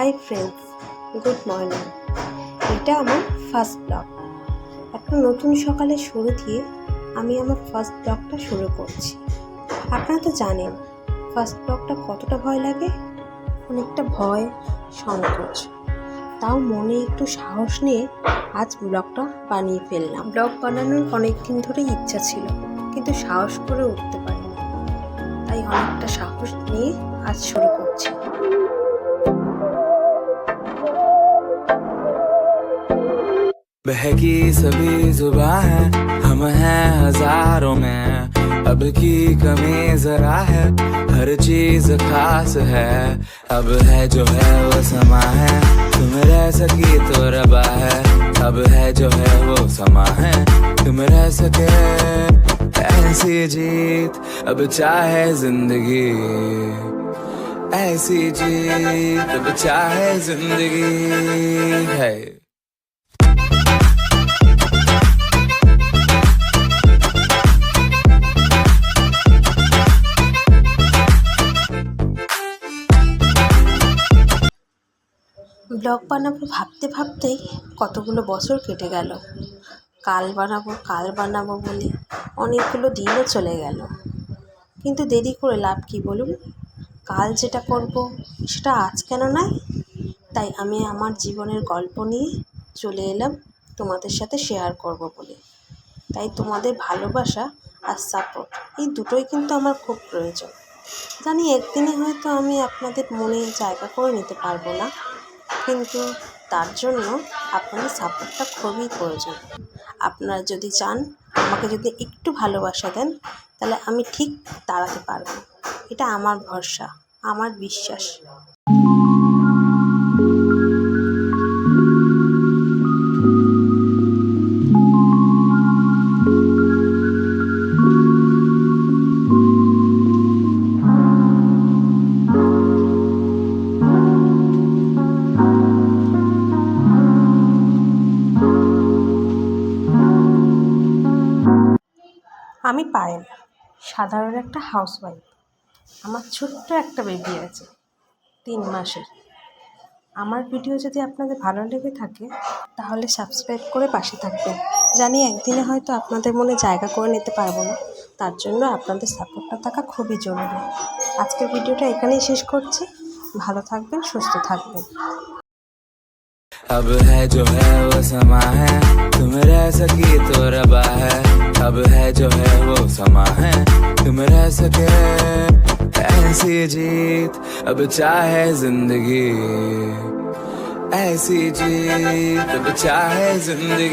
Hi friends, good morning. এটা আমার first blog. একটা নতুন সকালের শুরু দিয়ে আমি আমার ফার্স্ট ব্লগটা শুরু করছি। আপনারা তো জানেন ফার্স্ট ব্লগটা কতটা ভয় লাগে, অনেকটা ভয়, সংকোচ। তাও মনে একটু সাহস নিয়ে আজ ব্লগটা বানিয়ে ফেললাম। ব্লগ বানানোর অনেক দিন ধরেই ইচ্ছা ছিল, কিন্তু সাহস করে উঠতে পারিনি। তাই অনেকটা সাহস নিয়ে আজ শুরু করছি। बहकी सभी जुबां है, हम हैं हजारों में, अब की कमी जरा है, हर चीज खास है, अब है जो है वो समा है, तुम रह सकी तो रबा है, अब है जो है वो समा है, तुम रह सके ऐसी जीत, अब चाहे जिंदगी ऐसी जीत, अब चाहे जिंदगी है। ব্লগ বানাবো ভাবতে ভাবতেই কতগুলো বছর কেটে গেল। কাল বানাবো বলে অনেকগুলো দিনও চলে গেল, কিন্তু দেরি করে লাভ কি বলুন? কাল যেটা করব সেটা আজ কেন নয়? তাই আমি আমার জীবনের গল্প নিয়ে চলে এলাম তোমাদের সাথে শেয়ার করব বলে। তাই তোমাদের ভালোবাসা আর সাপোর্ট, এই দুটোই কিন্তু আমার খুব প্রয়োজন। জানি একদিনে হয়তো আমি আপনাদের মনে জায়গা করে নিতে পারবো না, কিন্তু তার জন্য আপনাদের সাপোর্টটা খুবই প্রয়োজন। আপনারা যদি চান, আমাকে যদি একটু ভালোবাসা দেন, তাহলে আমি ঠিক দাঁড়াতে পারবো। এটা আমার ভরসা, আমার বিশ্বাস। আমি পায়েল, সাধারণ একটা হাউসওয়াইফ। আমার ছোট্ট একটা বেবি আছে, 3 মাসের। আমার ভিডিও যদি আপনাদের ভালো লেগে থাকে তাহলে সাবস্ক্রাইব করে পাশে থাকবেন। জানি একদিনে হয়তো আপনাদের মনে জায়গা করে নিতে পারবো না, তার জন্য আপনাদের সাপোর্টটা থাকা খুবই জরুরি। আজকের ভিডিওটা এখানেই শেষ করছি। ভালো থাকবেন, সুস্থ থাকবেন। अब है जो है वो समा है, तुम रह सकी तो रबा है, अब है जो है वो समा है, तुम रह सके ऐसी जीत, अब चाहे जिंदगी ऐसी जीत, अब चाहे जिंदगी।